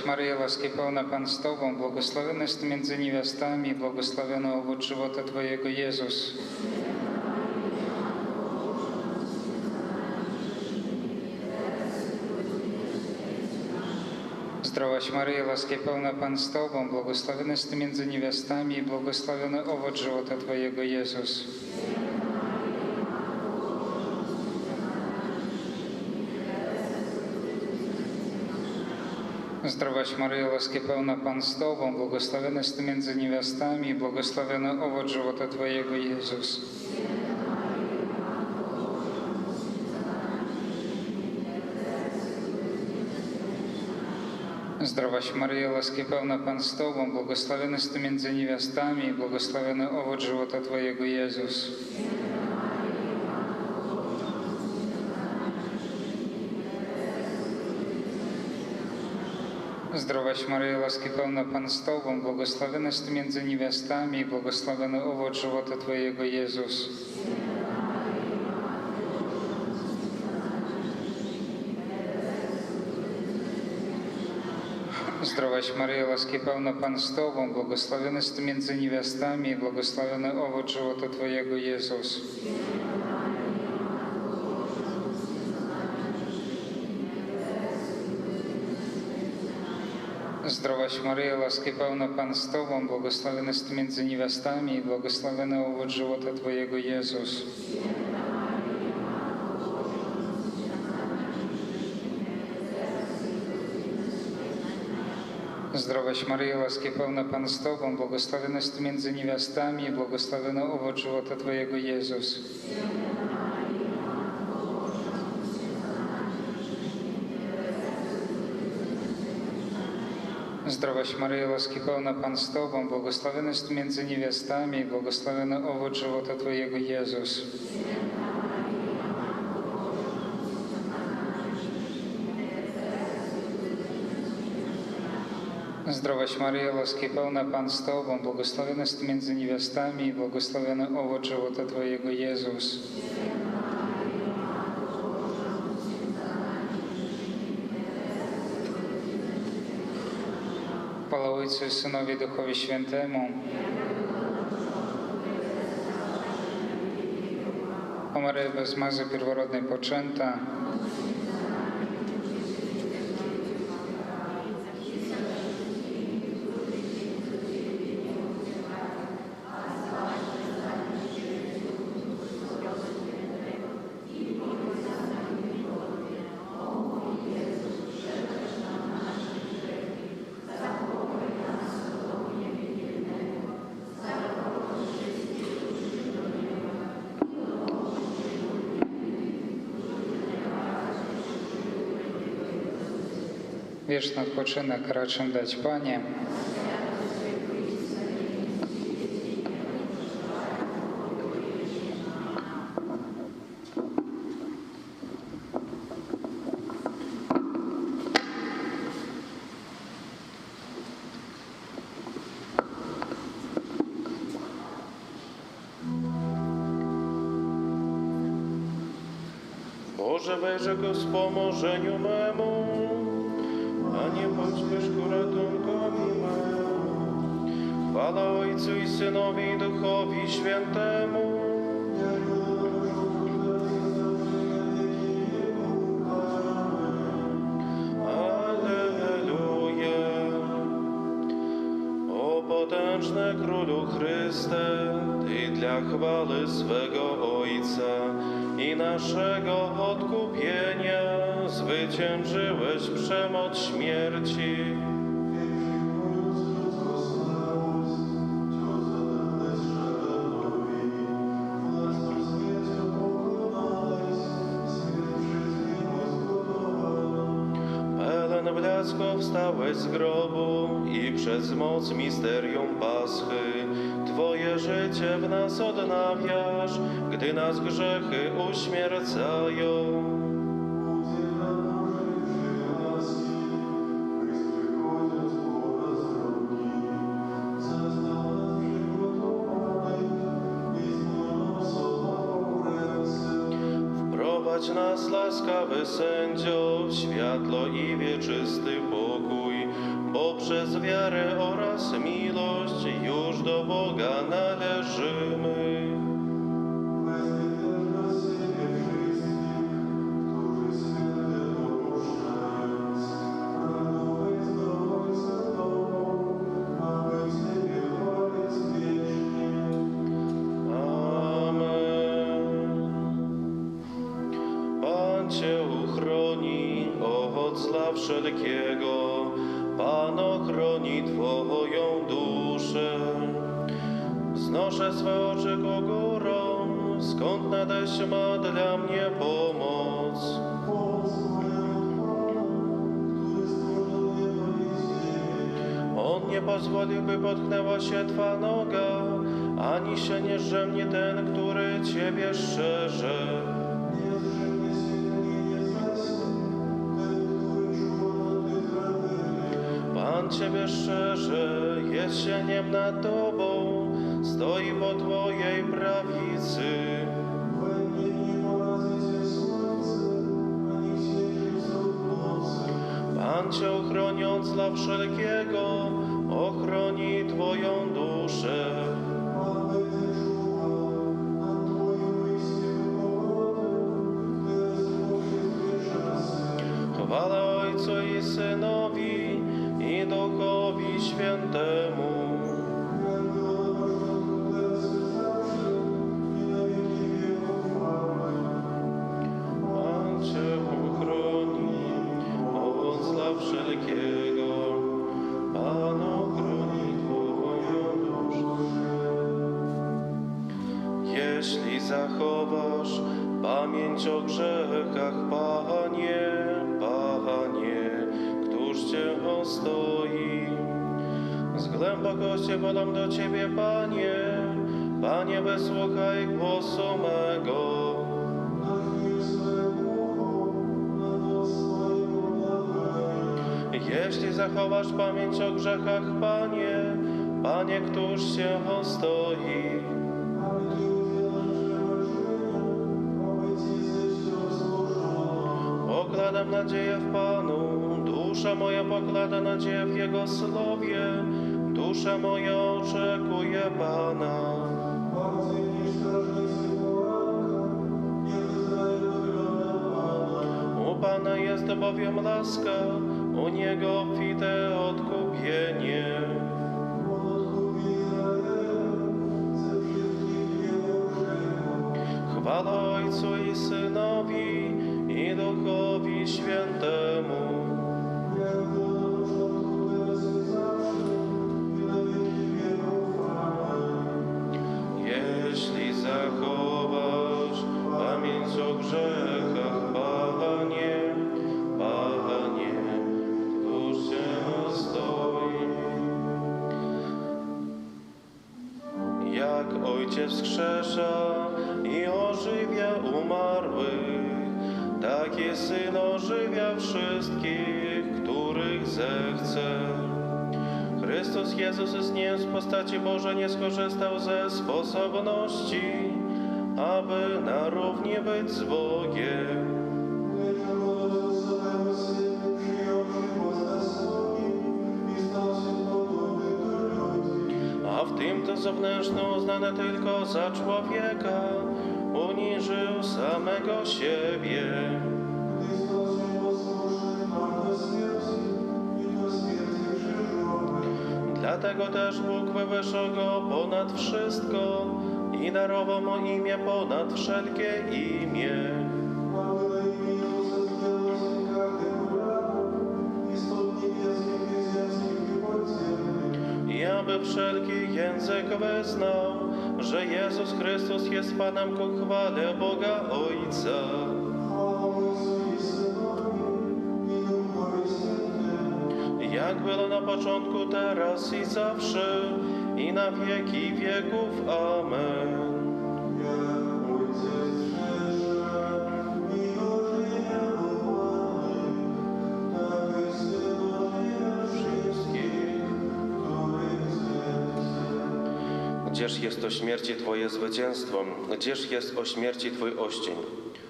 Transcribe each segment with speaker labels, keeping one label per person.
Speaker 1: Maryjo, łaski pełna Pan z Tobą, błogosławionaś Ty między niewiastami i błogosławiony owoc żywota Twojego, Jezus. Zdrowaś Maryjo, łaski pełna Pan z Tobą, błogosławionaś Ty między niewiastami i błogosławiony owoc żywota Twojego, Jezus. Zdrowaś Maryjo, łaski pełna Pan z Tobą, błogosławionaś Ty między niewiastami i błogosławiony owoc żywota Twojego, Jezus. Zdrowaś Maryjo, łaski pełna Pan z Tobą, błogosławionaś Ty między niewiastami i błogosławiony owoc żywota Twojego, Jezus. Zdrowaś Maryjo, łaski pełna Pan z Tobą, błogosławionaś Ty między niewiastami i błogosławiony owoc żywota Twojego, Jezus. Zdrowaś Maryjo, łaski pełna Pan z Tobą, błogosławionaś Ty między niewiastami i błogosławiony owoc żywota Twojego, Jezus. Zdrowaś Maryjo, łaski pełna Pan z Tobą, błogosławionaś Ty między niewiastami i błogosławiony owoc żywota Twojego, Jezus. Zdrowaś Maryjo, łaski pełna Pan z Tobą, błogosławionaś Ty między niewiastami i błogosławiony owoc żywota Twojego, Jezus. Zdrowaś Maryjo, łaski pełna Pan z Tobą, błogosławionaś Ty między niewiastami i błogosławiony owoc żywota Twojego, Jezus. Zdrowaś Maryjo, łaski pełna Pan z Tobą, błogosławionaś Ty między niewiastami i błogosławiony owoc żywota Twojego, Jezus. Chwała Ojcu i Synowi, Duchowi Świętemu. O Maryjo bez mazy pierworodnej poczęta, wieczny odpoczynek raczę dać, Panie.
Speaker 2: Boże, wejrze go wspomożeniu memu, a nie pośpiesz ku ratunkowi memu. Chwała Ojcu i Synowi i Duchowi Świętemu. Alleluja. O potężny Królu Chryste, Ty dla chwały swego Ojca i naszego odkupienia zwyciężyłeś przemoc śmierci. Pełen blasku wstałeś z grobu i przez moc misterium Paschy Twoje życie w nas odnawiasz, gdy nas grzechy uśmiercają. Wprowadź nas, łaskawy sędzio, w światło i wieczysty pokój, przez wiarę oraz miłość już do Boga należymy. Cię uchroni od zła wszelkiego, Pan ochroni Twoją duszę. Znoszę swe oczy ku górom, skąd nadejść ma dla mnie pomoc. On nie pozwolił, by potknęła się Twa noga, ani się nie rzemnie ten, który Ciebie strzeże. Pan Ciebie strzeże, jest cieniem nad Tobą, stoi po Twojej prawicy. Pan Cię ochroni od zła wszelkiego, ochroni Twoją duszę. Chwała Ojcu i Synowi, i Duchowi Świętemu. Pan Cię uchroni od zła wszelkiego, Pan ochroni Twoją duszę. Jeśli zachowasz pamięć o grzechach, Panie, któż Cię ostoi? Z głębokości wołam do Ciebie, Panie, wysłuchaj głosu mego. Jeśli zachowasz pamięć o grzechach, Panie, któż Cię ostoi? Pokładam nadzieję w Panu, dusza moja pokłada nadzieję w Jego słowie, dusza moja oczekuje Pana. U Pana jest bowiem laska, u Niego obfite odkupienie. Chwała Ojcu i Synowi, i Duchowi Świętemu. Jeśli zachowasz pamięć o grzechach, Panie, któż Cię ostoi? Jak Ojciec wskrzesza i ożywia umarłych, taki Syn ożywia wszystkich, których zechce. Chrystus Jezus, istniejąc w postaci Bożej, nie skorzystał ze sposobności, aby na równi być z Bogiem. A w tym to zewnętrzne uznane tylko za człowieka, uniżył samego siebie. Dlatego też Bóg wywyższył Go ponad wszystko i darował Mu imię ponad wszelkie imię. I aby wszelki język wyznał, że Jezus Chrystus jest Panem ku chwale Boga Ojca. Jak było na początku, teraz i zawsze, i na wieki wieków. Amen. Gdzież jest o śmierci Twoje zwycięstwo? Gdzież jest o śmierci Twój oścień?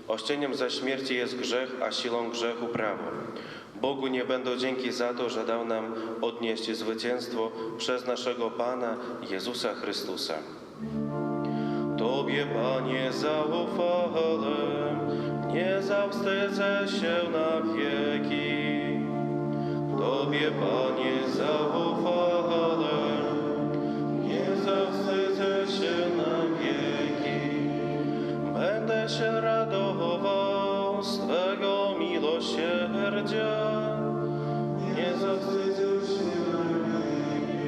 Speaker 2: Ościeniem za śmierci jest grzech, a siłą grzechu prawo. Bogu nie będą dzięki za to, że dał nam odnieść zwycięstwo przez naszego Pana Jezusa Chrystusa. Tobie, Panie, zaufałem, nie zawstydzę się na wieki. Tobie, Panie, zaufałem, nie zawstydzę się na wieki. Będę się radował z Twego miłosierdzia, nie zawstydzę się na wieki.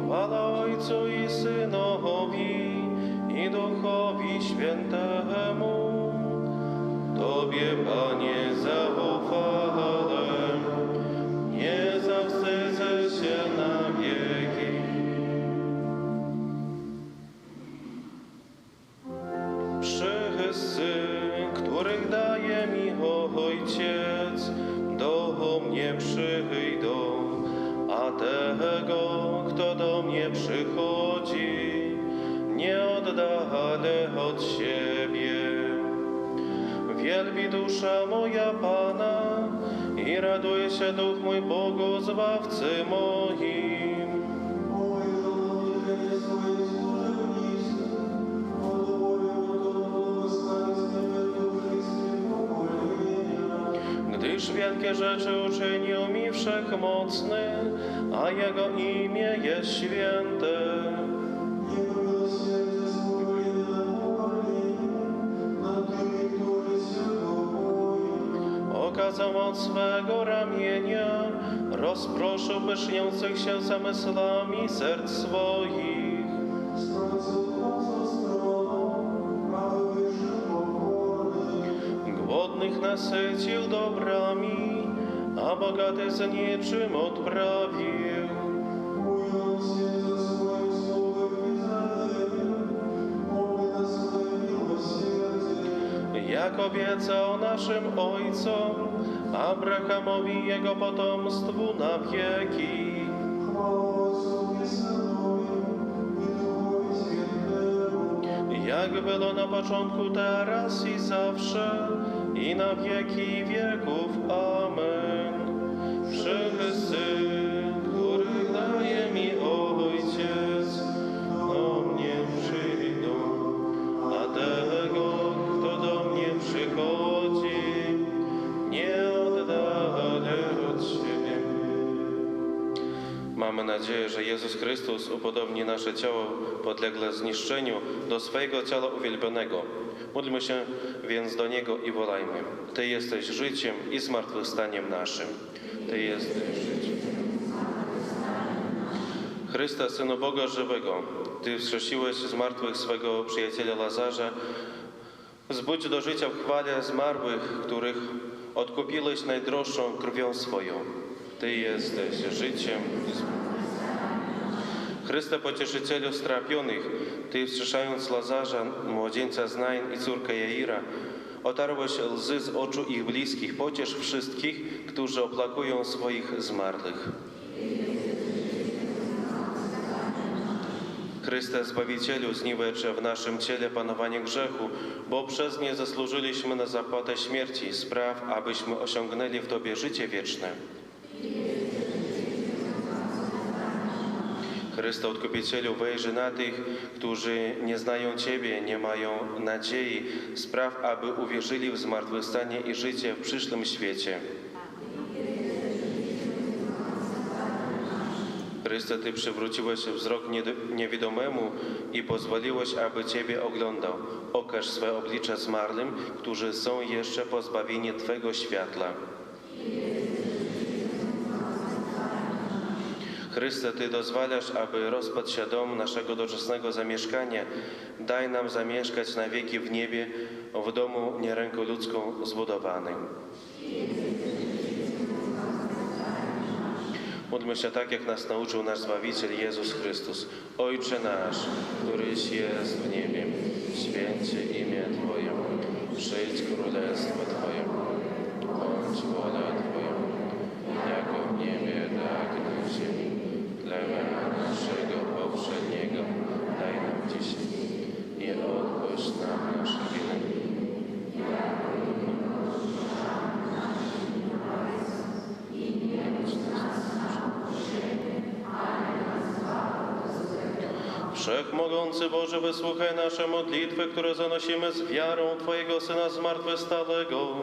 Speaker 2: Chwała Ojcu i Synowi, i Duchowi Świętemu. Tobie, Panie, zaufałem, nie zawstydzę się na wieki. Wszyscy, których daje mi Ojciec, do mnie przyjdą, a tego, kto do mnie przychodzi, nie oddalę od siebie. Wielbi dusza moja Pana i raduje się duch mój Bogu, Zbawcy moim. Gdyż wielkie rzeczy uczynił mi Wszechmocny, a Jego imię jest święte. Okazał moc swego ramienia, rozproszył pyszniących się zamysłami serc swoich. Głodnych nasycił dobrami, a bogatych z niczym odprawił. Jak obiecał naszym ojcom, Abrahamowi i jego potomstwu na wieki. Jak było na początku, teraz i zawsze, i na wieki wieków. Amen. Wszyscy, których daje mi Ojciec, do mnie przyjdą, a tego, kto do mnie przychodzi, nie oddalę od siebie. Mamy nadzieję, że Jezus Chrystus upodobni nasze ciało podlegle zniszczeniu do swojego ciała uwielbionego. Módlmy się więc do Niego i wołajmy: Ty jesteś życiem i zmartwychwstaniem naszym. Ty jesteś życiem. Chryste, Synu Boga żywego, Ty wskrzesiłeś z martwych swego przyjaciela Lazarza. Zbudź do życia w chwale zmarłych, których odkupiłeś najdroższą krwią swoją. Ty jesteś życiem i zmartwychwstaniem. Chryste, Pocieszycielu strapionych, Ty wskrzeszając Lazarza, młodzieńca z Nain i córkę Jaira, otarłeś łzy z oczu ich bliskich. Pociesz wszystkich, którzy oplakują swoich zmarłych. Chryste, Zbawicielu, zniwecz w naszym ciele panowanie grzechu, bo przez nie zasłużyliśmy na zapłatę śmierci. Spraw, abyśmy osiągnęli w Tobie życie wieczne. Chryste, Odkupicielu, wejrzyj na tych, którzy nie znają Ciebie, nie mają nadziei. Spraw, aby uwierzyli w zmartwychwstanie i życie w przyszłym świecie. Chryste, Ty przywróciłeś wzrok niewidomemu i pozwoliłeś, aby Ciebie oglądał. Okaż swe oblicze zmarłym, którzy są jeszcze pozbawieni Twego światła. Chryste, Ty dozwalasz, aby rozpadł się dom naszego doczesnego zamieszkania. Daj nam zamieszkać na wieki w niebie, w domu nie ręką ludzką zbudowanym. Módlmy się tak, jak nas nauczył nasz Zbawiciel Jezus Chrystus. Ojcze nasz, któryś jest w niebie, święcie imię Twoje, przyjdź królestwo Twoje, bądź wola Twoja, jako w niebie, tak na ziemi. Chleba naszego powszedniego daj nam dzisiaj i odpuść nam nasze winy. Wszechmogący Boże, wysłuchaj nasze modlitwy, które zanosimy z wiarą Twojego Syna zmartwychwstałego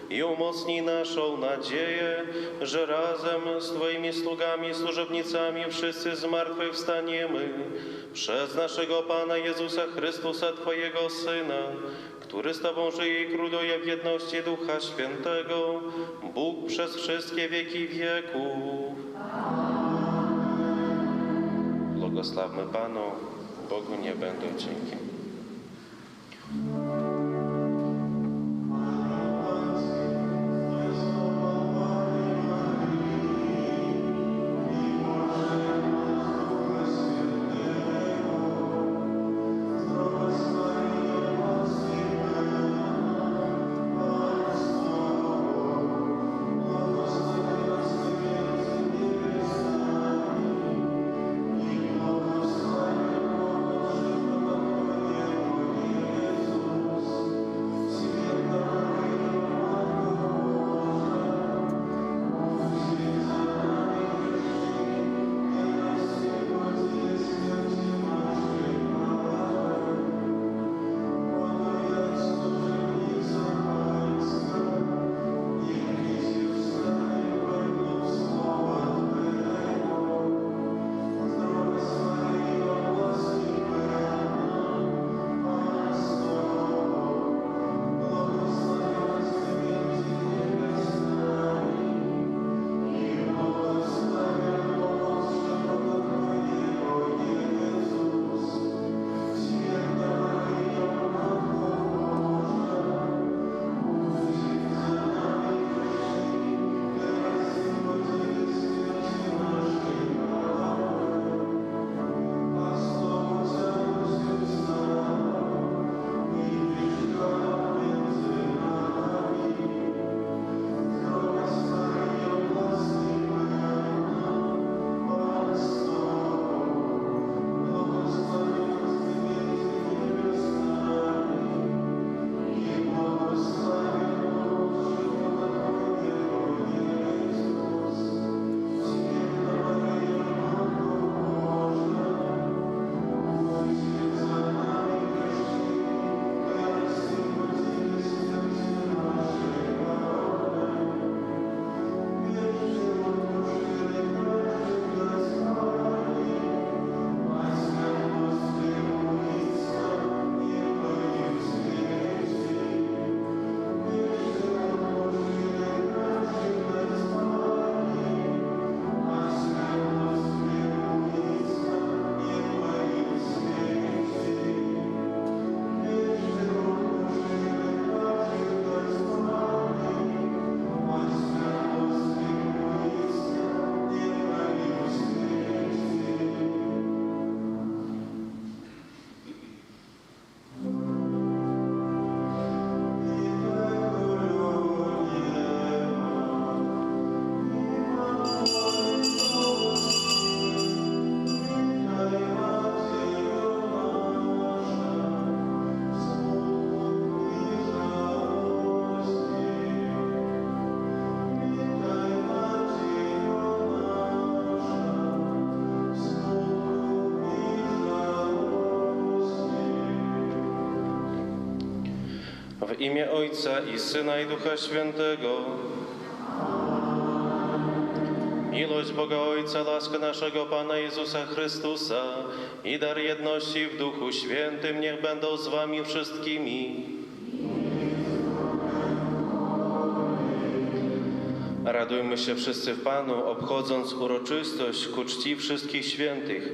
Speaker 2: i umocnij naszą nadzieję, że razem z Twoimi sługami, służebnicami wszyscy zmartwychwstaniemy przez naszego Pana Jezusa Chrystusa, Twojego Syna, który z Tobą żyje i króluje w jedności Ducha Świętego, Bóg przez wszystkie wieki wieków. Błogosławmy Panu, Bogu nie będą dzięki. W imię Ojca i Syna i Ducha Świętego. Miłość Boga Ojca, łaska naszego Pana Jezusa Chrystusa i dar jedności w Duchu Świętym niech będą z wami wszystkimi. Radujmy się wszyscy w Panu, obchodząc uroczystość ku czci wszystkich świętych.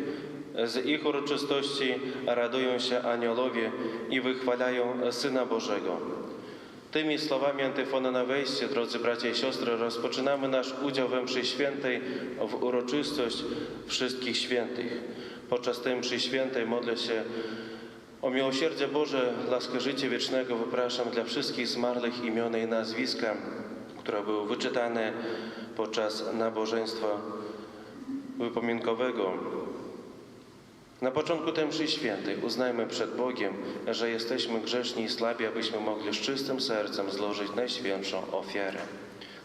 Speaker 2: Z ich uroczystości radują się aniołowie i wychwalają Syna Bożego. Tymi słowami antyfony na wejście, drodzy bracia i siostry, rozpoczynamy nasz udział we mszy świętej w uroczystość wszystkich świętych. Podczas tej mszy świętej modlę się o miłosierdzie Boże, laskę życia wiecznego wypraszam dla wszystkich zmarłych imiona i nazwiska, które były wyczytane podczas nabożeństwa wypominkowego. Na początku tej mszy świętej uznajmy przed Bogiem, że jesteśmy grzeszni i słabi, abyśmy mogli z czystym sercem złożyć najświętszą ofiarę.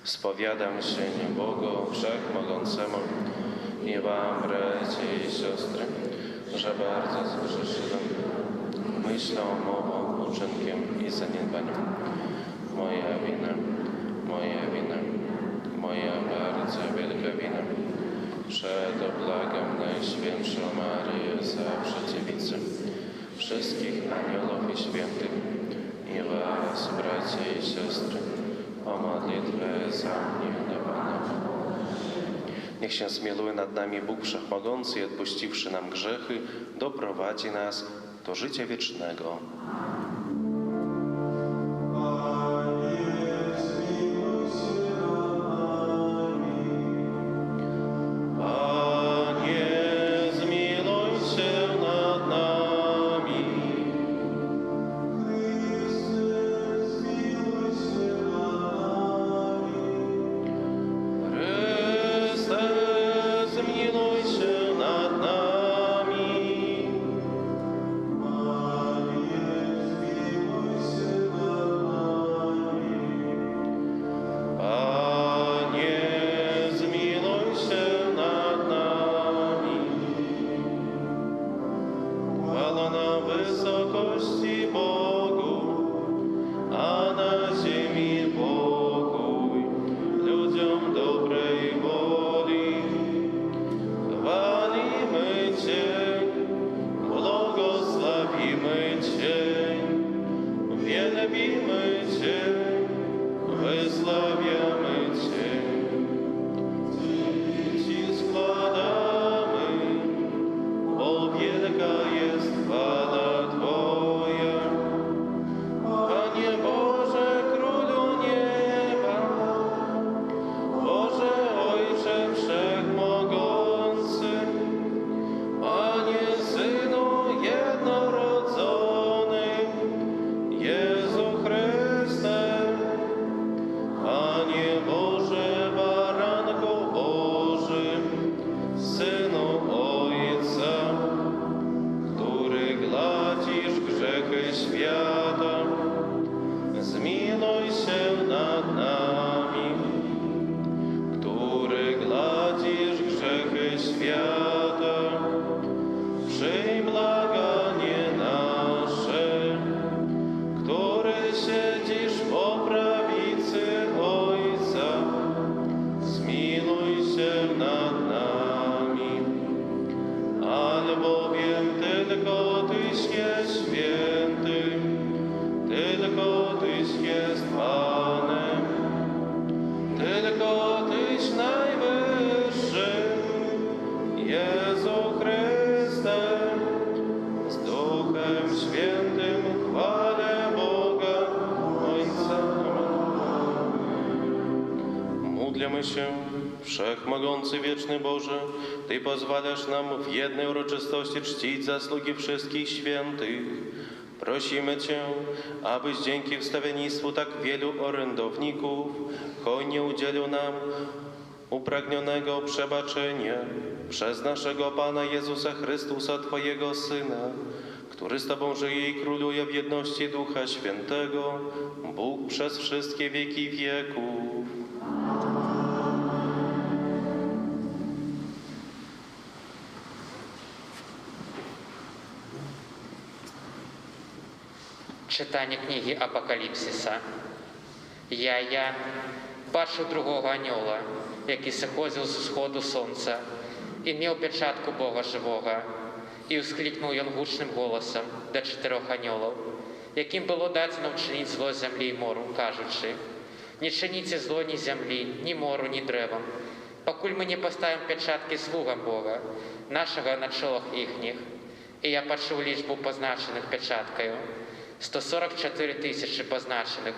Speaker 2: Spowiadam się Bogu Wszechmogącemu i wam, bracia i siostry, że bardzo zgrzeszyłem myślą, mową, uczynkiem i zaniedbaniem. Moja wina, moja bardzo wielka wina. Przed oblagam Najświętszą Maryję, zawsze Dziewicę, wszystkich aniołów i świętych i was, bracia i siostry, o modlitwę za mnie do Pana. Niech się zmiłuje nad nami Bóg Wszechmogący i odpuściwszy nam grzechy, doprowadzi nas do życia wiecznego. Módlmy się, Wszechmogący Wieczny Boże, Ty pozwalasz nam w jednej uroczystości czcić zasługi wszystkich świętych. Prosimy Cię, abyś dzięki wstawiennictwu tak wielu orędowników hojnie udzielił nam upragnionego przebaczenia przez naszego Pana Jezusa Chrystusa, Twojego Syna, który z Tobą żyje i króluje w jedności Ducha Świętego, Bóg przez wszystkie wieki wieków.
Speaker 3: Читання книги Апокаліпсиса. Я бачу другого аньола, який сходив з сходу сонця, і мав печатку Бога живого, і ускликнув він гучним голосом до 4 аньолів, яким було дано вчинити зло землі й мору, кажучи: «Не чиніться зло ні землі, ні мору, ні древам, покуль ми не поставимо печатки слугам Бога, нашого на чолах їхніх». І я почув лічбу позначених печаткою. 144 тисячі позначених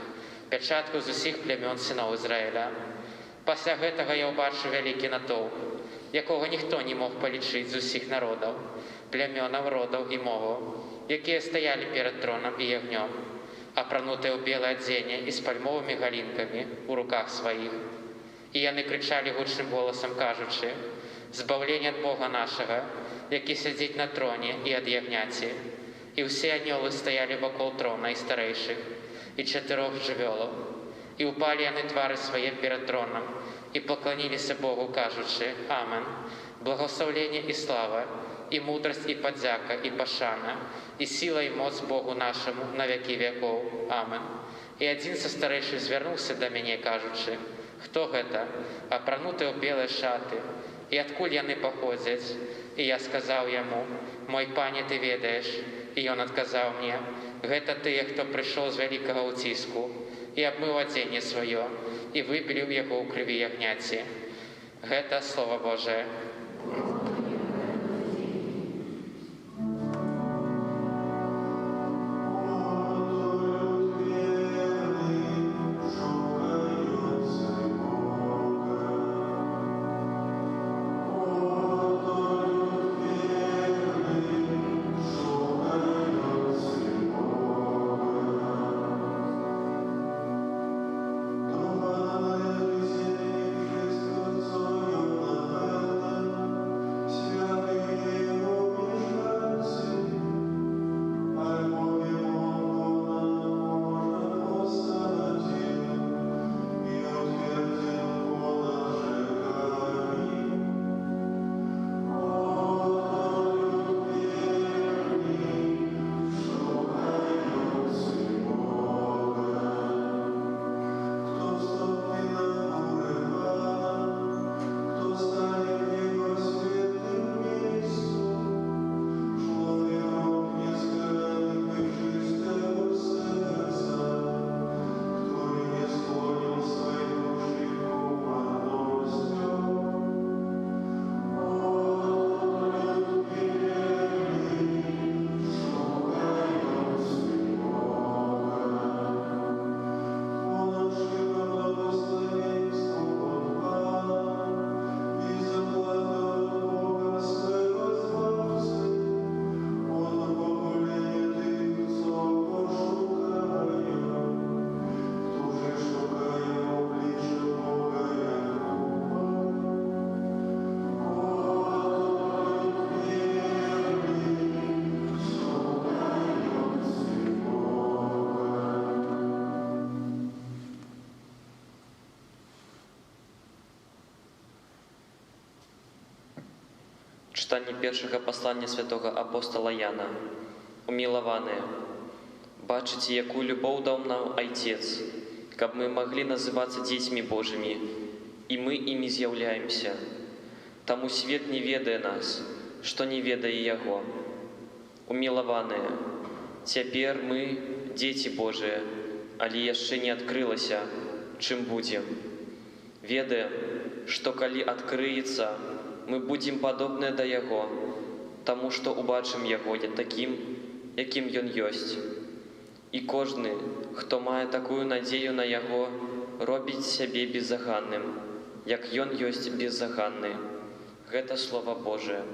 Speaker 3: печаткою з усіх племен синів Ізраїля. Після цього я побачив великий натовп, якого ніхто не мог полічити з усіх народів, племенів, родів і мов, які стояли перед троном і ягнем, опрануті у біле одіння і з пальмовими галинками у руках своїх. І вони кричали гучним голосом, кажучи: «Збавлення від Бога нашого, який сидить на троні, і від ягняці». І всі аньоли стояли вокруг трона і старейших, і 4 живелов, і упали вони твари свої перед троном, і поклонилися Богу, кажучи: «Амен». Благословление и слава, и мудрость, и подяка, и пошана, и сила, и моц Богу нашему на веки веков. Амен. І один со старейших звернувся до мене, кажучи: «Хто гэта? Апрануты ў белые шаты, і адкуль яны паходзяць?» І я сказаў яму: «Мой пане, ты ведаеш». І ён адказаў мне: «Гэта тыя, хто прыйшоў з вялікага ўціску, і абмыў адзенне сваё, і выбеліў яго ў крыві ягняці». Гэта Слово Божие.
Speaker 4: Читание першага послання святого апостола Яна. Умилованные, бачите, якую любовь дал нам Отец, каб мы могли называться детьми Божьими, и мы ими з'являемся. Тому свет не ведае нас, что не ведае Яго. Умилованные, цяпер мы дети Божие, але яшчэ не открылася, чым будем. Ведаем, что калі открыецца, мы будем подобны да Яго, тому что убачым Яго таким, яким Ён ёсць. І кожны, хто мае такую надзею на Яго, робіць сябе беззаганным, як Ён ёсць беззаганны. Гэта Слово Божие.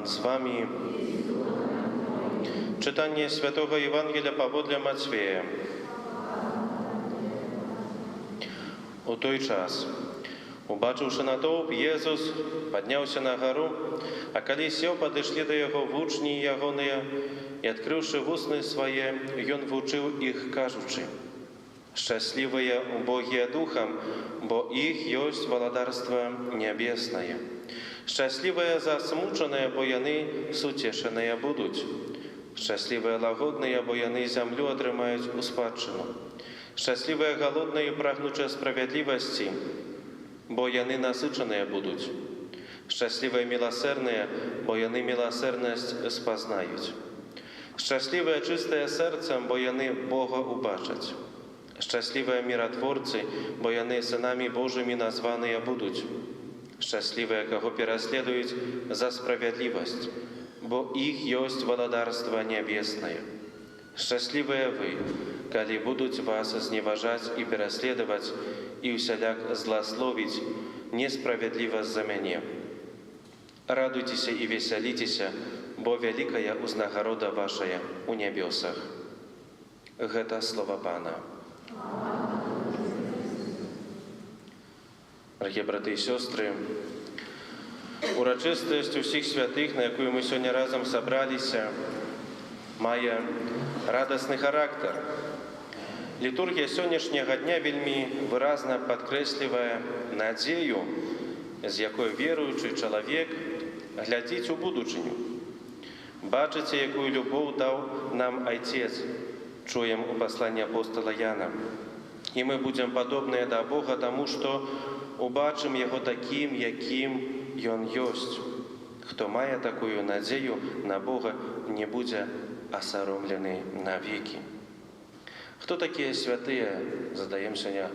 Speaker 2: Z wami. Czytanie Świętego Ewangelia powodle Macwieja. U той час, убачыўшы натоўп, Езус падняўся на гару, а калі сеў, падышлі да яго вучні ягоныя, і, адкрыўшы вусны свае, ён вучыў іх, кажучы: «Шчаслівыя убогія духам, бо іх ёсць валадарства нябеснае. Шчаслівыя засмучаныя, бо яны суцешаныя будуць. Шчаслівыя лагодныя, бо яны зямлю атрымаюць у спадчыну. Шчаслівыя галодныя і прагнучыя справядлівасці, бо яны насычаныя будуць. Шчаслівыя міласэрныя, бо яны міласэрнасць спазнаюць. Шчаслівыя чыстыя сэрцам, бо яны Бога убачаць. Шчаслівыя міратворцы, бо яны сынамі Божымі названыя будуць. Шчаслівыя, каго пераследуюць за справядлівасць, бо іх ёсць валадарства нябеснае. Шчаслівыя вы, калі будуць вас зневажаць і пераследаваць і ўсяляк зласловіць несправядліва з-за мяне. Радуйцеся і весяліцеся, бо вялікая ўзнагарода вашая ў нябёсах. Гэта слова Пана. Дарагія браты і сёстры, урачыстасць усіх святых, на якую мы сёння разам сабраліся, мае радасны характар. Літургія сённяшняга дня вельмі выразна падкрэслівае надзею, з якой веруючы чалавек глядзіць у будучыню. Бачыце, якую любоў даў нам Айцец, чуем у пасланні апостола Яна. І мы будзем падобныя да Бога, таму што убачым Яго такім, якім Ён ёсць. Хто мае такую надзею на Бога, не будзе асаромлены навекі. Хто такія святыя? Задаем сёння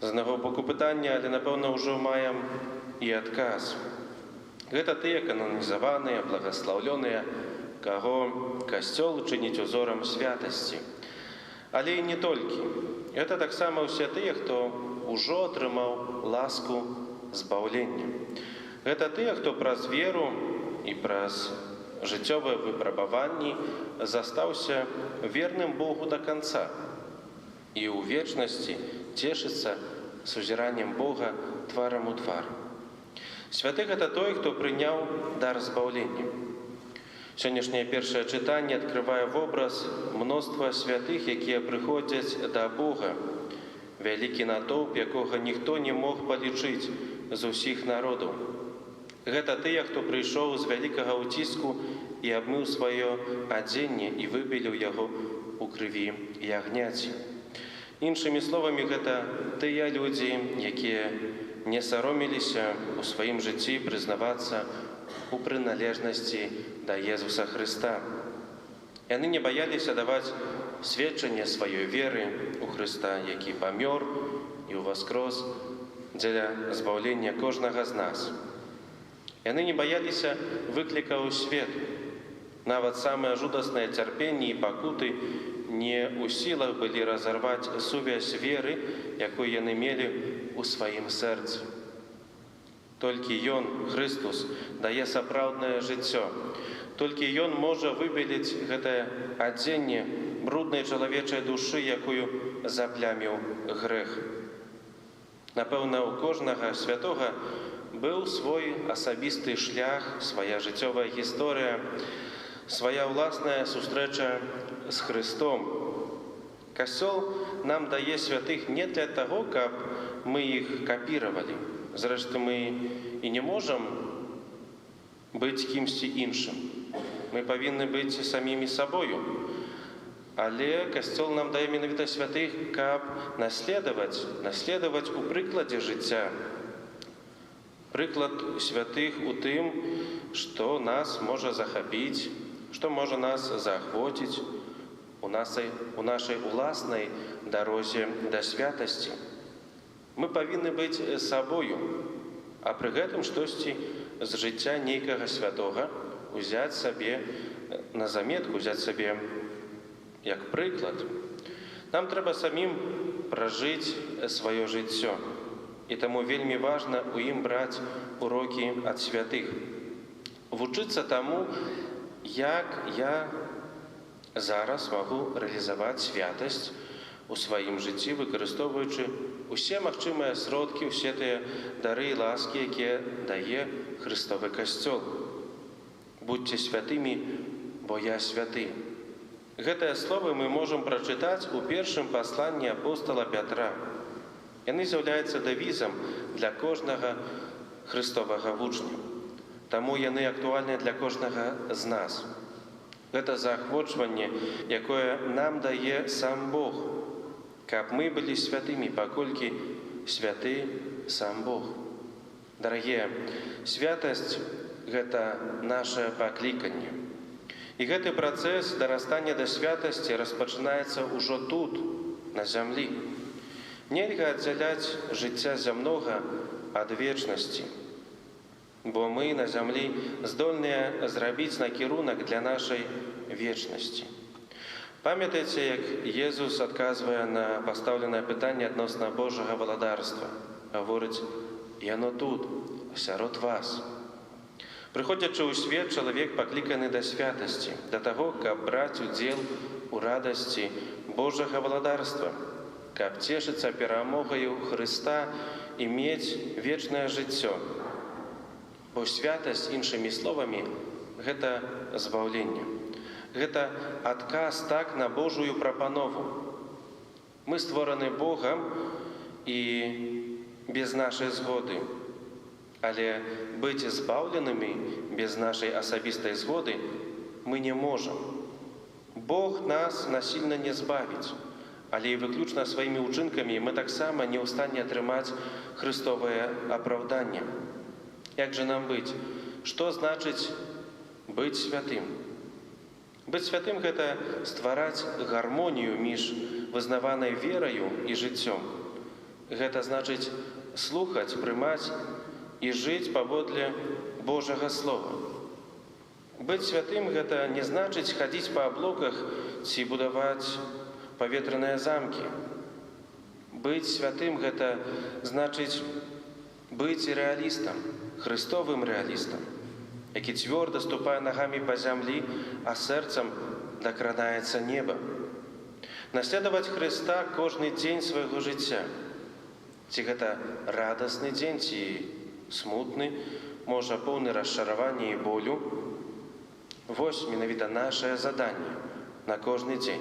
Speaker 2: з аднаго боку пытання, але, напэўна, ўжо маем і адказ. Гэта тыя кананізаваныя, благаслаўлёныя, каго Касцёл чыніць узорам святасці. Але і не толькі. Гэта таксама ўсе тыя, хто ўжо атрымаў ласку збаўлення. Гэта тыя, хто праз веру і праз жыццёвыя выпрабаванні застаўся верным Богу да канца і ў вечнасці цешыцца сузіраннем Бога тварам у твар. Святы – гэта той, хто прыняў дар збаўлення. Сённяшняе першае чытанне адкрывае вобраз мноства святых, якія прыходзяць да Бога, вялікі натоўп, якога ніхто не мог палічыць з усіх народаў. Гэта тыя, хто прыйшоў з вялікага ўціску і абмыў сваё адзенне і выбеліў яго ў крыві ягняці. Іншымі словамі, гэта тыя людзі, якія не саромеліся ў сваім жыцці прызнавацца у прыналежнасці да Езуса Хрыста. Яны не баяліся даваць сведчанне сваёй веры ў Хрыста, які памёр і ўваскрос дзеля збаўлення кожнага з нас. Яны не баяліся выкліка ў свет. Нават самыя жудасныя цярпенні і пакуты не ў сілах былі разарваць сувязь веры, якую яны мелі ў сваім сэрцы. Толькі Ён, Хрыстус, дае сапраўднае жыццё. Толькі Ён можа выбеліць гэтае адзенне бруднай чалавечай душы, якую запляміў грэх. Напэўна, у кожнага святога быў свой асабісты шлях, свая жыццёвая гісторыя, свая ўласная сустрэча з Хрыстом. Касцёл нам дае святых не для таго, каб мы іх капіравалі. Зрэшты, мы і не можам быць кімсьці іншым. Мы павінны быць самімі сабою. Але Касцёл нам дае менавіта святых, каб наследаваць у прыкладзе жыцця. Прыклад святых у тым, што нас можа захапіць, што можа нас заахвоціць у нашай уласнай дарозе да святасці. Мы павінны быць сабою, а пры гэтым штосьці з жыцця нейкага святога узяць сабе на заметку, узяць сабе як прыклад. Нам трэба самім пражыць сваё жыццё. І таму вельмі важна ў ім браць урокі ад святых. Вучыцца таму, як я зараз магу рэалізаваць святасць у сваім жыцці, выкарыстоўваючы усе магчымыя сродкі, усе тыя дары і ласкі, якія дае Хрыстовы Касцёл. Будьце святымі, бо я святы. Гэтыя словы мы можам прачытаць у першым пасланні апостола Пятра. Яны з'яўляюцца дэвізам для кожнага Хрыстовага вучня. Таму яны актуальныя для кожнага з нас. Гэта заахвочванне, якое нам дае сам Бог, каб мы былі святымі, паколькі святы сам Бог. Дарагія, святасць – гэта наше пакліканне. І гэты працэс дарастання да святасці распачынаецца ўжо тут, на зямлі. Нельга аддзяляць жыцця зямнога ад вечнасці, бо мы на зямлі здольныя зрабіць накірунак для нашай вечнасці. Пам'ятаєте, як Єсус відказує на поставлене питання відносно Божого владарства. Говорить, «Яно тут, сярод вас». Приходячи у світ, чоловік покликаний до святості, до того, щоб брати уділ у радості Божого владарства, щоб тішитися перемогою Христа і мати вічне життя. Бо святость, іншими словами, це збавлення. Це отказ так на Божую пропанову. Ми створені Богом і без нашої згоди. Але бути збавленими без нашої особистої згоди ми не можемо. Бог нас насильно не збавить, але і виключно своїми учинками ми так само не у стані отримати Христове оправдання. Як же нам бути? Що значить бути святим? Бути святим – це створити гармонію між визнаваною вірою і життям. Це значить слухати, приймати і жити поводле Божого Слова. Бути святим – це не значить ходити по облоках чи будувати повітряні замки. Бути святим – це значить бути реалістом, Христовим реалістом, який твердо ступає ногами по землі, а серцем докрадається неба. Наслідувати Христа кожен день свого життя. Чи це радісний день, чи смутний, може повний розчарування і болю. Ось менавіта наше завдання на кожен день.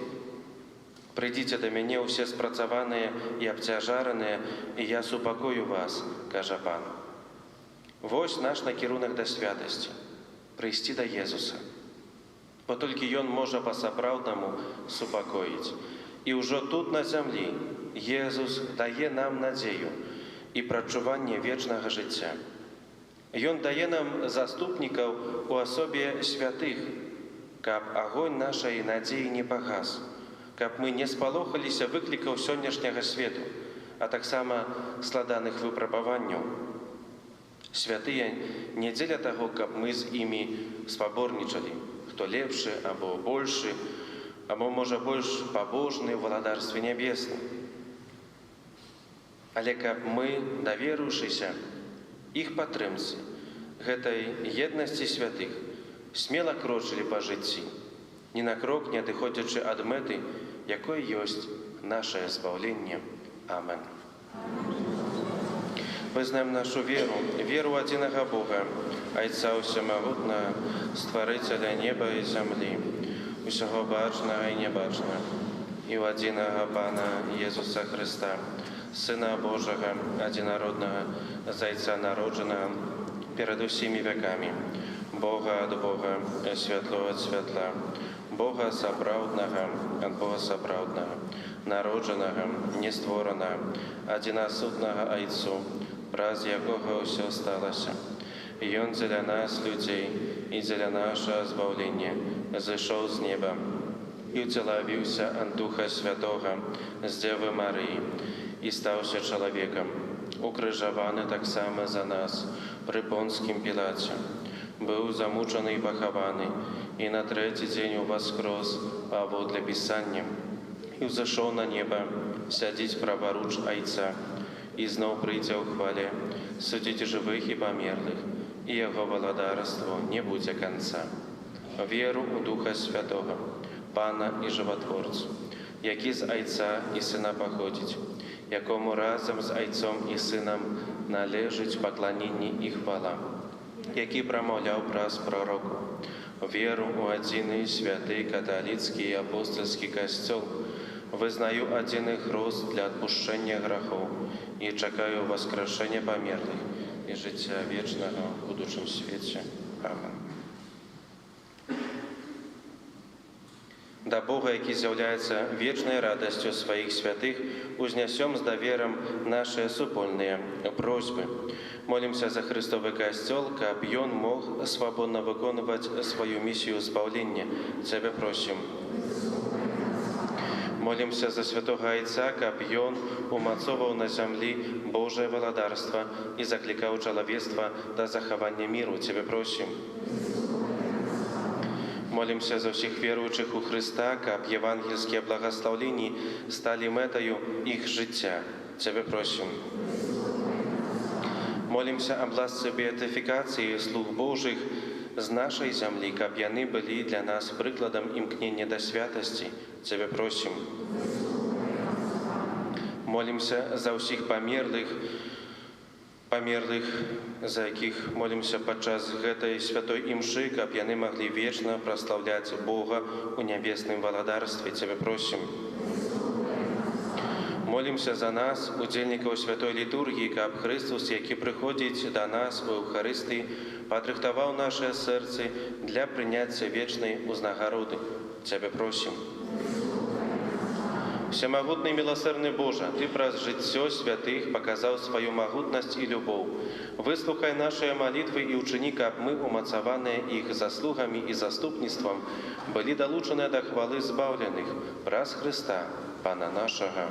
Speaker 2: «Прийдіть до мене усі спрацьовані і обтяжарені, і я супокою вас», каже Пан. Ось наш накерунок до святості – прийти до Єсуса. Бо тільки Він може по-справжньому супокоїти. І вже тут на землі Єсус дає нам надію і прочування вічного життя. Він дає нам заступників у особі святих, щоб огонь нашої надії не погас, щоб ми не сполохалися викликів сьогоднішнього світу, а так само складаних випробувань. Святые не для того, щоб ми з ними споборничали, хто лепший або більший, або, може, більш побожний в владарстві небесному. Але щоб ми, довірившися їх підтримці, этой єдності святих, сміло крочили по житті, ні на крок не відходячи від мети, якою є наше збавлення. Амен. Визнаємо нашу віру в одиного Бога, Отця Всемогутнього, Створителя неба і землі, усього бачного і небачного, і в одиного Пана Ісуса Христа, Сина Божого, одинородного, Зайця народженого, перед усіми веками, Бога від Бога, світло від світла, Бога справдного від Бога справдного, народженого, нествореного, одиносудного Отцу, раз якого все сталося. І Він для нас, людей, і для нашого збавлення, зійшов з неба, і утіловився від Духа Святого з Деви Марії, і стався чоловіком, укрижований так само за нас при Понтськім Пілаті, був замучений і похований, і на третій день воскрес, поводле Писання, і взошов на небо, сидить праворуч Отця, і знов прийде у хвалі, судити живих і померлих, і Його владарство не буде кінця. Віру у Духа Святого, Пана і Животворцю, який з Отця і Сина походить, якому разом з Отцом і Сином належить поклоніння і хвала, який промовляв праз пророку, віру у один святий католицький і апостольський костел, визнаю один хрест для відпущення гріхів і чекаю воскрешення померлих і життя вічного в будущому світі. Амен. До Бога, який з'являється вічною радістю своїх святих, узнесем з довіром наші супольні просьби. Молимся за Христовий костел, щоб Він мог свободно виконувати свою місію збавлення. Тебе просим. Молимся за Святого Отця, щоб Він умацовував на землі Боже владарство і закликав чоловічество до заховання миру. Тебе просим. Молимся за всех верующих у Христа, как евангельские благословения стали метою их життя. Тебе просим. Молимся об ласce beatyfikacji слуг Божих з нашей земли, как они были для нас прикладом имкнения до святости. Тебе просим. Молимся за всех померлых, за яких молимся подчас гэтай святой імши, каб яны могли вечно прославлять Бога у небесном владарстве. Тебе просим. Молимся за нас, удельников святой литургии, каб Христос, який приходить до нас у Евхаристии, подрыхтовал наше сердце для принятия вечной узнагороды. Тебе просим. Всемогутный милосердный Боже, Ты праз житье святых показал свою могутность и любовь. Выслухай наши молитвы и учини, как мы, умацованные их заслугами и заступництвом, были долучены до хвалы избавленных, праз Христа, Пана нашего.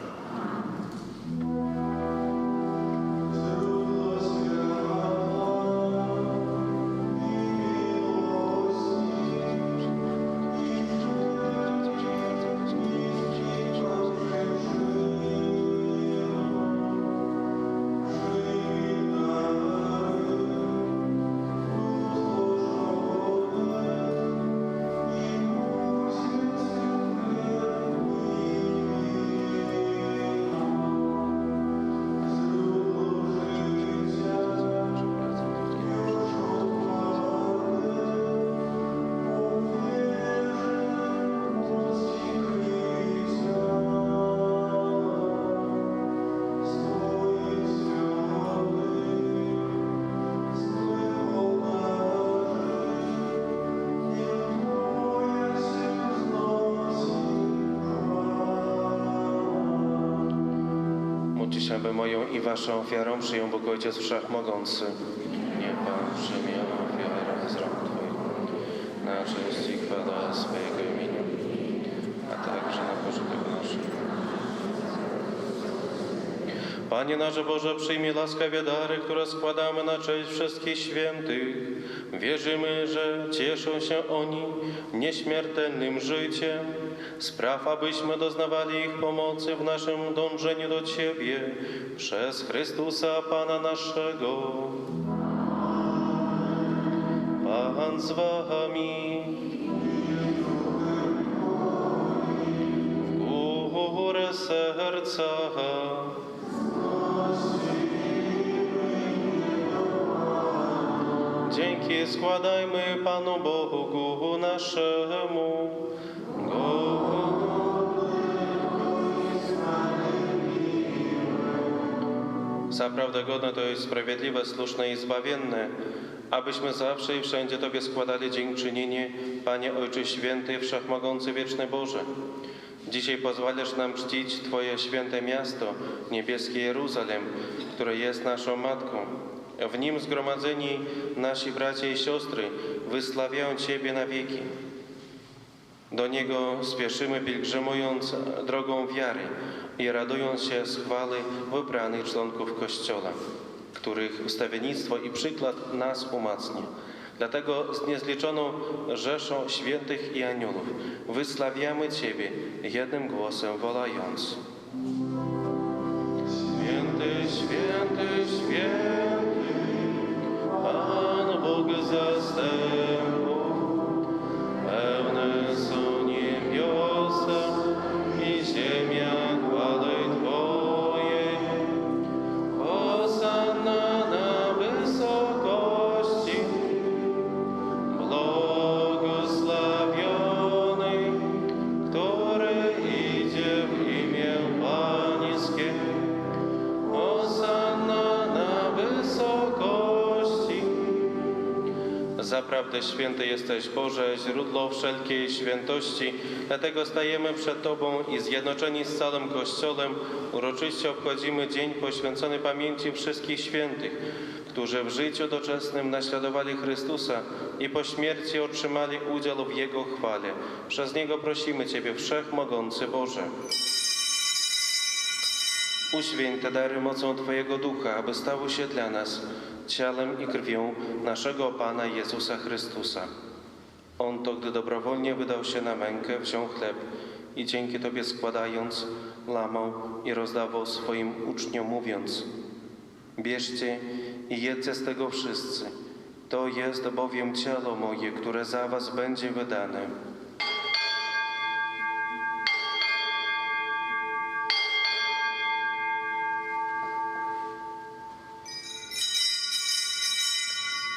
Speaker 2: Aby moją i waszą ofiarą przyjął Bóg Ojciec Wszechmogący. Niech Pan przyjmie ofiarę z rąk Twoich na cześć i chwałę swojego imienia, a także na pożytek naszego. Panie nasz Boże, przyjmij łaskawie dary, które składamy na cześć wszystkich świętych. Wierzymy, że cieszą się oni nieśmiertelnym życiem. Spraw, abyśmy doznawali ich pomocy w naszym dążeniu do Ciebie przez Chrystusa Pana naszego. Pan z Wami. W górę serca. Dzięki składajmy Panu Bogu naszemu. Zaprawdę godne to jest sprawiedliwe, słuszne i zbawienne, abyśmy zawsze i wszędzie Tobie składali dziękczynienie, Panie Ojcze Święty, Wszechmogący, Wieczny Boże. Dzisiaj pozwalasz nam czcić Twoje święte miasto, niebieskie Jeruzalem, które jest naszą Matką. W nim zgromadzeni nasi bracia i siostry wysławiają Ciebie na wieki. Do Niego spieszymy, pielgrzymując drogą wiary i radując się z chwały wybranych członków Kościoła, których wstawiennictwo i przykład nas umacnia. Dlatego z niezliczoną rzeszą świętych i aniołów wysławiamy Ciebie jednym głosem wolając. Święty, święty, święty, Pan Bóg zastępów, pełne są niebiosa i ziemia chwały Twojej. Hosanna na wysokości, błogosławiony, który idzie w imię Pańskie. Hosanna na wysokości. Zaprawdę święty jesteś, Boże, źródło wszelkiej świętości. Dlatego stajemy przed Tobą i zjednoczeni z całym Kościołem uroczyście obchodzimy dzień poświęcony pamięci wszystkich świętych, którzy w życiu doczesnym naśladowali Chrystusa i po śmierci otrzymali udział w Jego chwale. Przez Niego prosimy Ciebie, Wszechmogący Boże. Uświęć te dary mocą Twojego Ducha, aby stały się dla nas ciałem i krwią naszego Pana Jezusa Chrystusa. On to, gdy dobrowolnie wydał się na mękę, wziął chleb i dzięki Tobie składając, łamał i rozdawał swoim uczniom, mówiąc: bierzcie i jedzcie z tego wszyscy. To jest bowiem ciało moje, które za was będzie wydane.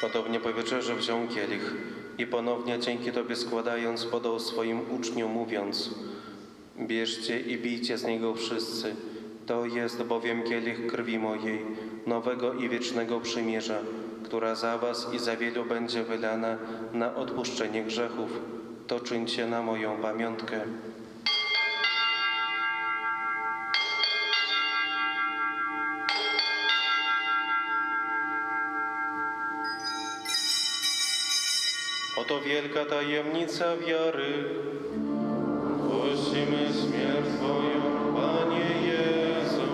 Speaker 2: Podobnie po wieczerzy wziął kielich i ponownie dzięki Tobie składając, podał swoim uczniom, mówiąc: bierzcie i pijcie z niego wszyscy. To jest bowiem kielich krwi mojej, nowego i wiecznego przymierza, która za was i za wielu będzie wylana na odpuszczenie grzechów. To czyńcie na moją pamiątkę. Oto wielka tajemnica wiary. Głosimy śmierć Twoją, Panie Jezu.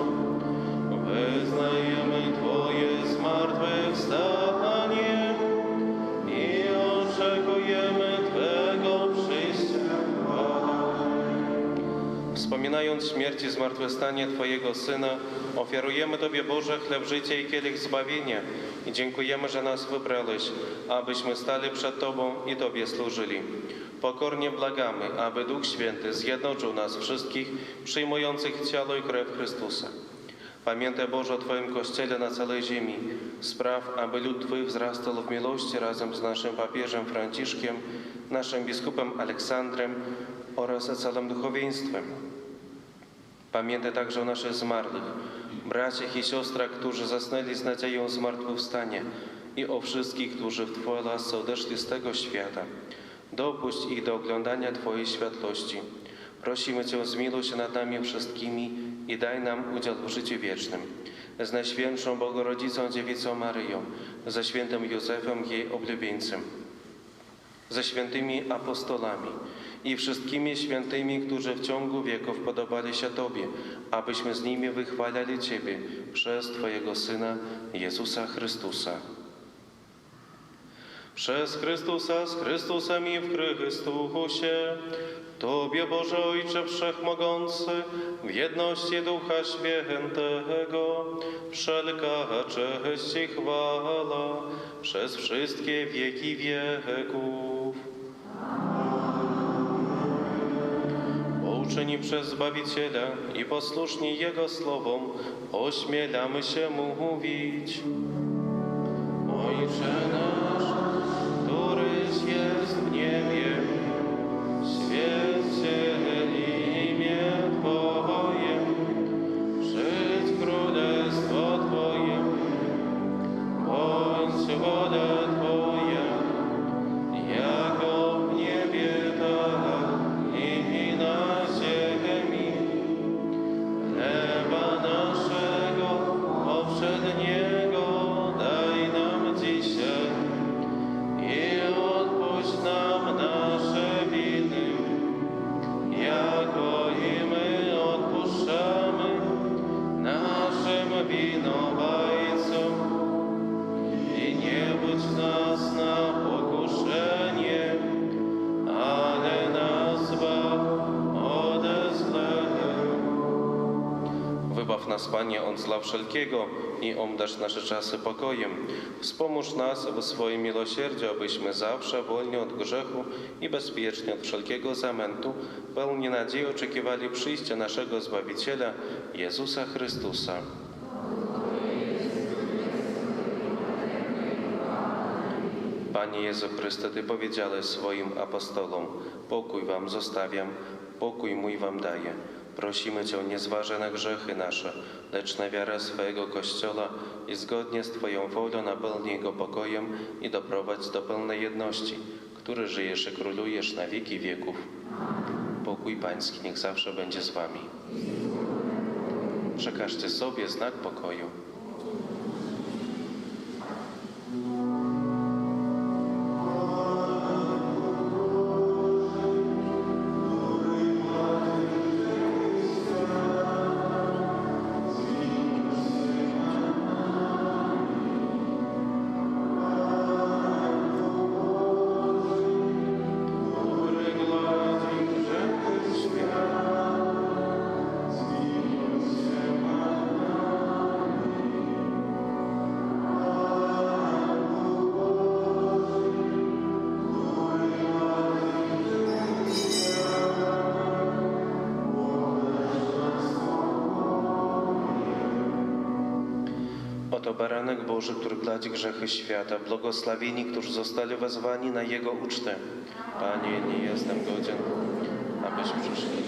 Speaker 2: Wyznajemy Twoje zmartwychwstanie i oczekujemy Twego przyjścia. Wspominając śmierć i zmartwychwstanie Twojego Syna, ofiarujemy Tobie, Boże, chleb życia i kielich zbawienia i dziękujemy, że nas wybrałeś, abyśmy stali przed Tobą i Tobie służyli. Pokornie błagamy, aby Duch Święty zjednoczył nas wszystkich, przyjmujących ciało i krew Chrystusa. Pamiętaj, Boże, o Twoim Kościele na całej ziemi. Spraw, aby lud Twój wzrastał w miłości razem z naszym papieżem Franciszkiem, naszym biskupem Aleksandrem oraz całym duchowieństwem. Pamiętaj także o naszych zmarłych, braciach i siostrach, którzy zasnęli z nadzieją zmartwychwstania i o wszystkich, którzy w Twojej łasce odeszli z tego świata. Dopuść ich do oglądania Twojej światłości. Prosimy Cię, zmiłuj się nad nami wszystkimi i daj nam udział w życiu wiecznym. Z Najświętszą Bogorodzicą Dziewicą Maryją, ze świętym Józefem, jej oblubieńcem, ze świętymi apostolami i wszystkimi świętymi, którzy w ciągu wieków podobali się Tobie, abyśmy z nimi wychwalali Ciebie przez Twojego Syna, Jezusa Chrystusa. Przez Chrystusa, z Chrystusem i w Chrystusie, Tobie, Boże Ojcze Wszechmogący, w jedności Ducha Świętego, wszelka cześć i chwała przez wszystkie wieki wieków. Pouczeni przez Zbawiciela i posłuszni Jego słowom, ośmielamy się mówić: Ojcze nasz, któryś jest w niebie, święć się imię Twoje, przyjdź królestwo Twoje, bądź wola Twoja, jako w niebie, tak i na ziemi. Chleba naszego powszedniego daj nam dzisiaj i odpuść nam nasze winy, jako i my odpuszczamy naszym winowajcom. I nie budź nas na pokuszenie, ale nas zbaw ode złego. Wybaw nas, Panie, od zła wszelkiego i omdasz nasze czasy pokojem. Wspomóż nas w swoim miłosierdziu, abyśmy zawsze wolni od grzechu i bezpieczni od wszelkiego zamętu, pełni nadziei oczekiwali przyjścia naszego Zbawiciela, Jezusa Chrystusa. Panie Jezu Chryste, Ty powiedziałeś swoim apostolom: pokój wam zostawiam, pokój mój wam daję. Prosimy Cię, nie zważaj na grzechy nasze, lecz na wiarę swojego Kościoła i zgodnie z Twoją wolą napełnij go pokojem i doprowadź do pełnej jedności, który żyjesz i królujesz na wieki wieków. Pokój Pański niech zawsze będzie z Wami. Przekażcie sobie znak pokoju. Oto baranek Boży, który gladzi grzechy świata. Błogosławieni, którzy zostali wezwani na Jego ucztę. Panie, nie jestem godzien, abyś przyszedł.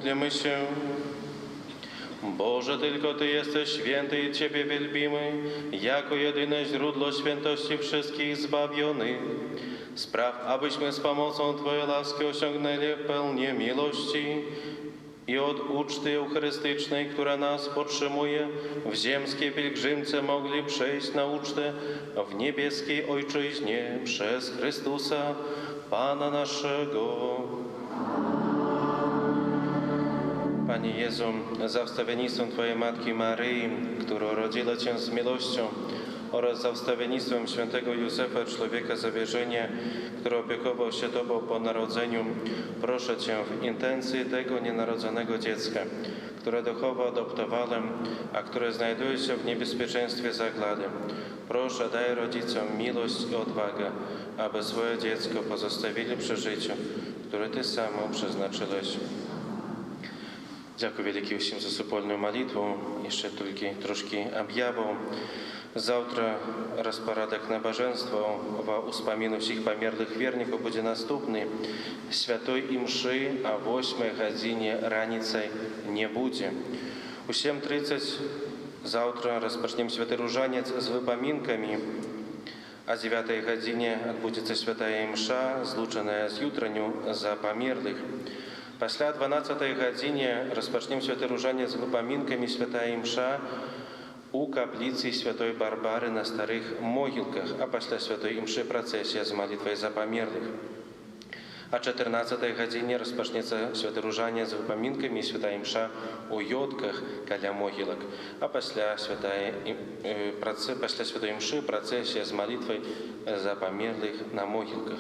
Speaker 2: Módlmy się. Boże, tylko Ty jesteś święty i Ciebie wielbimy, jako jedyne źródło świętości wszystkich zbawionych. Spraw, abyśmy z pomocą Twojej łaski osiągnęli pełnię miłości i od uczty eucharystycznej, która nas podtrzymuje, w ziemskiej pielgrzymce mogli przejść na ucztę w niebieskiej Ojczyźnie przez Chrystusa, Pana naszego. Panie Jezu, za wstawiennictwem Twojej Matki Maryi, która rodziła Cię z miłością, oraz za wstawiennictwem świętego Józefa, człowieka zawierzenia, który opiekował się Tobą po narodzeniu, proszę Cię w intencji tego nienarodzonego dziecka, które duchowo adoptowałem, a które znajduje się w niebezpieczeństwie zagłady. Proszę, daj rodzicom miłość i odwagę, aby swoje dziecko pozostawili przy życiu, które Ty sam przeznaczyłeś. Dziękuję wielkie всім за супольную молитву. Jeszcze tylko troszkę objawą. Завтра розпорядок набоженства во успомину всіх померлих вірників буде наступний. Святої мши о 8 годині раніцей не буде. У 7:30 завтра розпочнемо святий Ружанець з випомінками. О 9 годині відбудеться святая мша, злучена з ютраню за померлих. Після 12 годині розпочнемо святий Ружанець з випомінками, святая мша у каплиці Святої Барбари на старих могилках, а після святої мши процесія з молитвою за померлих. О 14 годині розпочнеться святий Ружанець з випомінками і святая мша у йодках каля могилок, а після святої мши процесія з молитвою за померлих на могилках.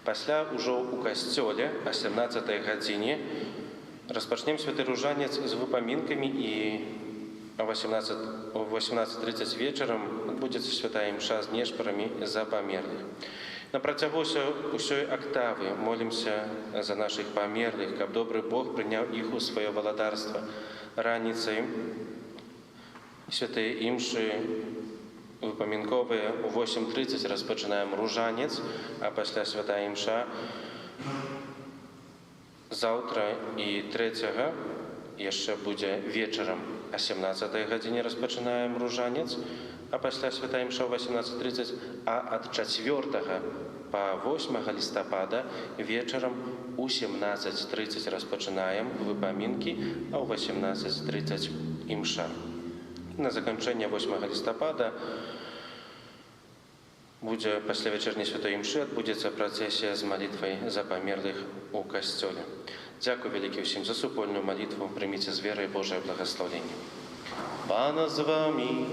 Speaker 2: Після уже у костьолі о 17 годині розпочнемо святий Ружанець з випомінками і о 18:30 вечером будет святая мша с нешпорами за померлых. На протягу усей октавы молимся за наших померлых, как добрый Бог принял их у свое володарство. Раницей святые имши выпоминковые у 8:30 розпочинаємо Ружанець, а після святая мша завтра і 3 jeszcze będzie wieczorem o 17 godzinie rozpoczynałem Różaniec, a pісля святая мша o 18:30, a od 4 po 8 listopada wieczorem o 17:30 rozpoczynają wypominki, a o 18:30 msza. Na zakończenie 8 listopada będzie pісля wieczornej świętej mszy odbędzie procesja z modlitwą za pomierłych u kościele. Dziękuję wielkie всім za супольную молитву. Примите с верой Божие благословение. Pana z wami.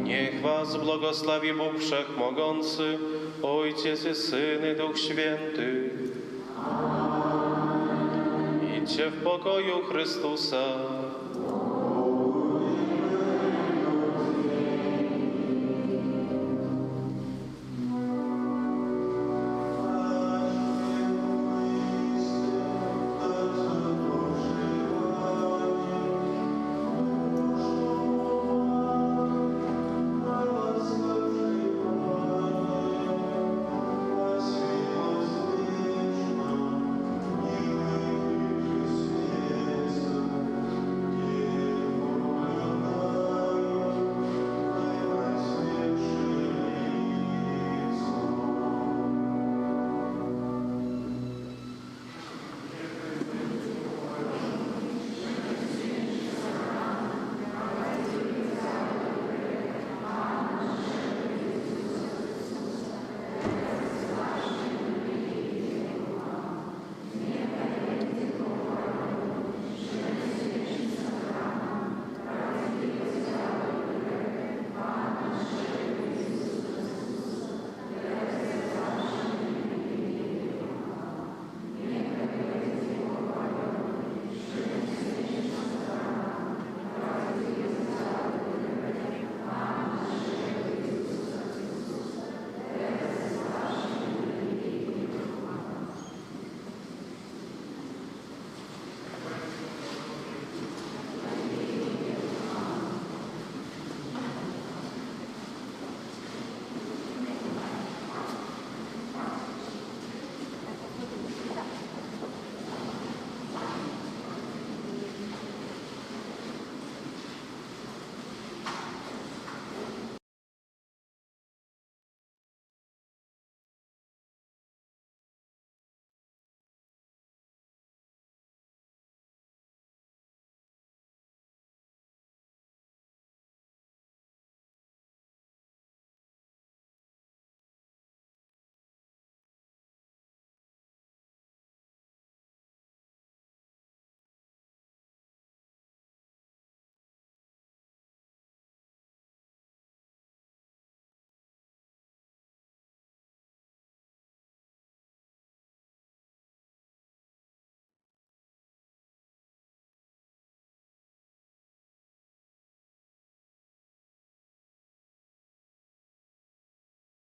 Speaker 2: Niech was błogosławi Bóg Wszechmogący, Ojciec i Syn i Duch Święty. Idźcie w pokoju Chrystusa.